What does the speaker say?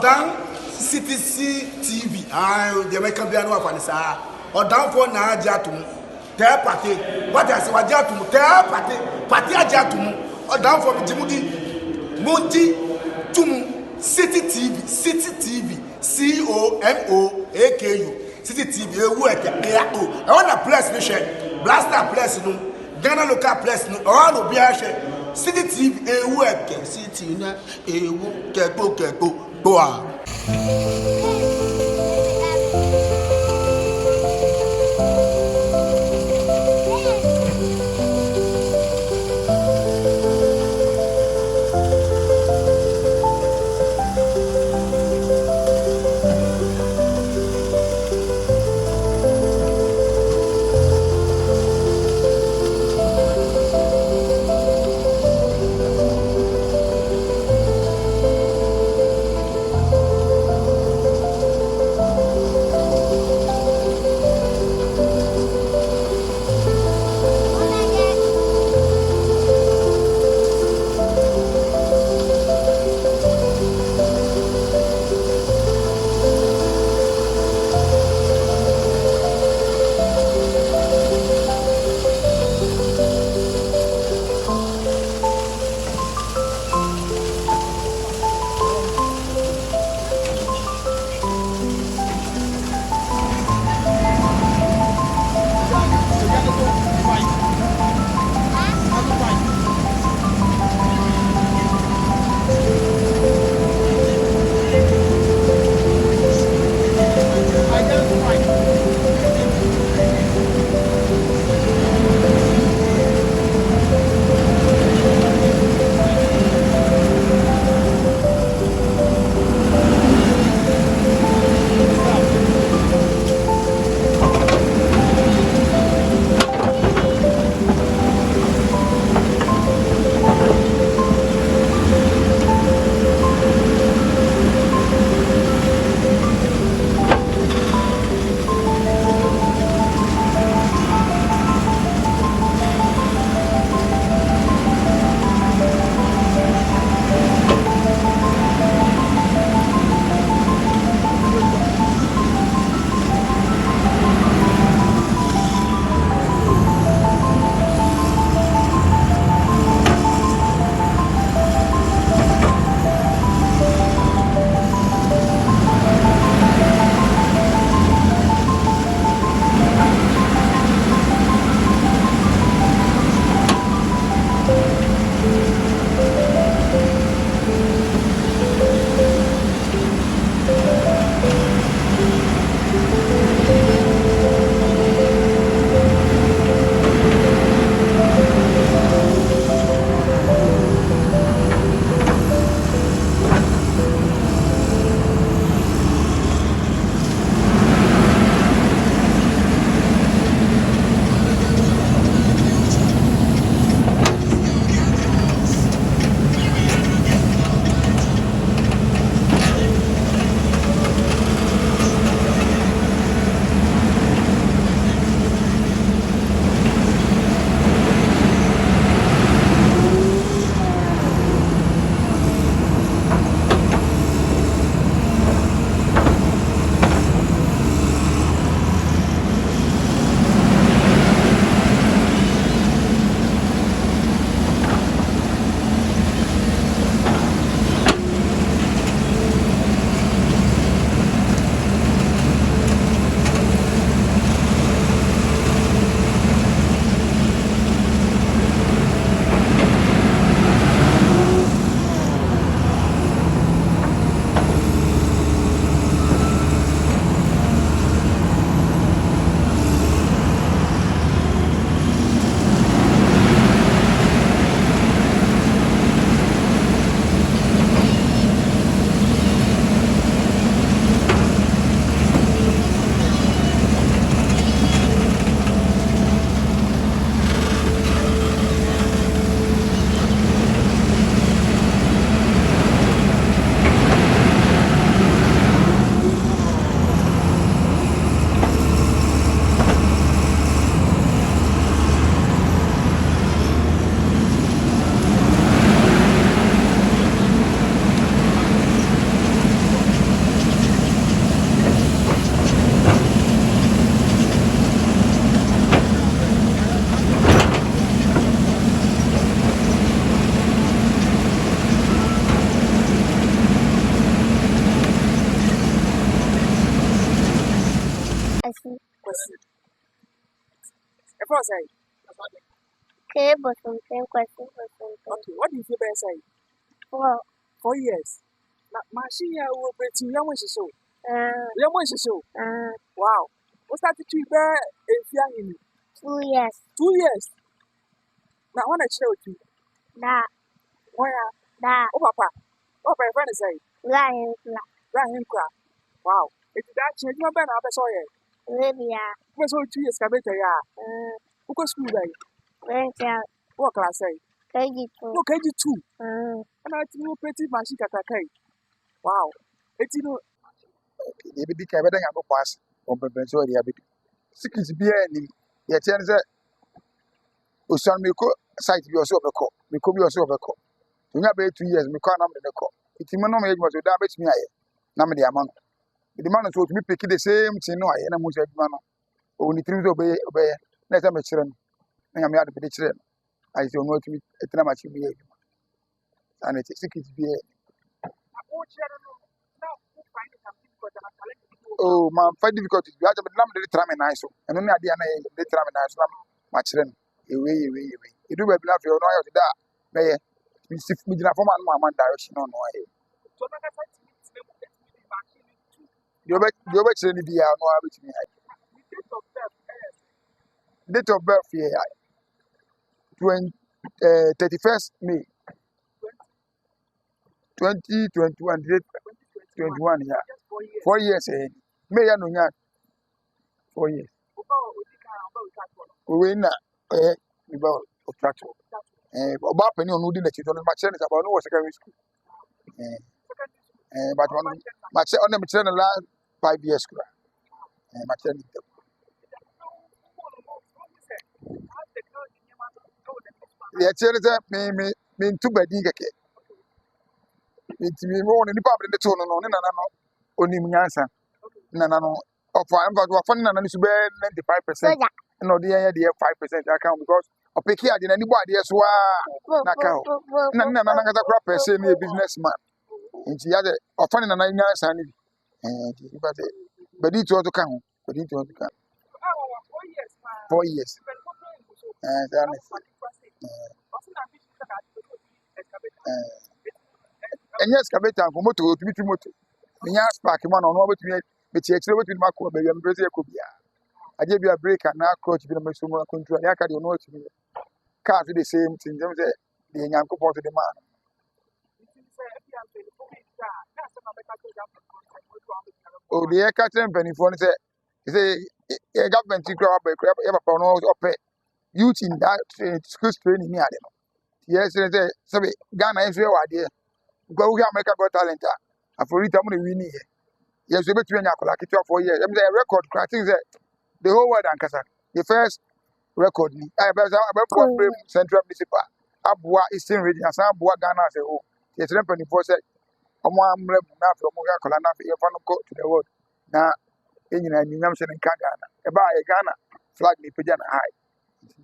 Odan CTC TV. The American Biano of Anissa. Odan for Najatum. Tell party. What I say, Wajatum. Tell party. Party Ajatum. Odan for Jimudi. Mundi Tum. City TV. COMOAKU. City TV. I want a place, Michelle. Blaster place, no. Ghana local place, no. All will be a share. City TV. City na. Keko. Boa. first say? K Bosompem, Akwasi Bosompem. Okay, what did you say? 4. 4 years. Now, machine will be too young so. Uh, Young so. uh, Wow. What's that to bear if young? 2 years. 2 years. Now, when I show you, Da, where? Oh, papa. What my friend say? Ryan, Rahim cry. Wow. It's that change my banner. I saw it. Libya, Was all 2 years. Excavator, yeah. Who goes school day? Rachel, What can I say? KG2. No, KG2. And I think pretty machine katakai. Wow. It's you know. Ebi di ka ebe da nya go pass on pepe so ri abi sikit bia ni ye tie ne se osan me ko site bi oso obeko me ko bi oso obeko onya be 2 years me ko na me de ko itimo no me yejuma so da betimi aye na me de ama no de ma no so tumi pick the same thing no aye na mo se aduma no o ni trim so obeye na se me kire no na nya me ade de kire no aye so no tumi etina ma chi bi aduma ana ti sikit bia oh, my find difficulties. We have to number the tram and I so. And only idea the tram and I so my children. Away. You do baby love your noise to that. May we see me from my direction on way. You bet you need the hour with me. Date of birth here. 31st May 2021. 21, yeah. 4 years. May I know 4 years. We win about tractor. About penny on the children, my children about no secondary school. But one my on them children last 5 years. My children. The children me too bad. It's me more than the public in the tone on only Yansan. No. Of I'm about to find 95%. No, the 5% account because of picky at anybody as well. Nakao. Nana crop person, a businessman. And she had a funny 9 years and but it was to come. But it was to come. 4 years. And yes, Excavator, motor to meet motor. The young spark man on over to me, but she actually went to Marco, baby, and Brazil could be. I gave you a break and now coach will make some more control. I can't know to me. Can't do the same thing. The young couple to the man. Oh, the air catching penny phone said, a government to grow up a crap ever pronounce or youth in that school training. Yes, sorry, Ghana is your idea. Go America got talent. I for it, I'm going to win here. Yes, we between Yakola 4 years. I'm a record cracking the whole world and Kasa. The first record, I have Central Municipal. Abua Eastern Region, Abua Ghana as a whole. Yes, Rempany for said, I'm one now from Yakola to the world. Now, in Yamson and Kagana, about a Ghana flag, the Pajana High.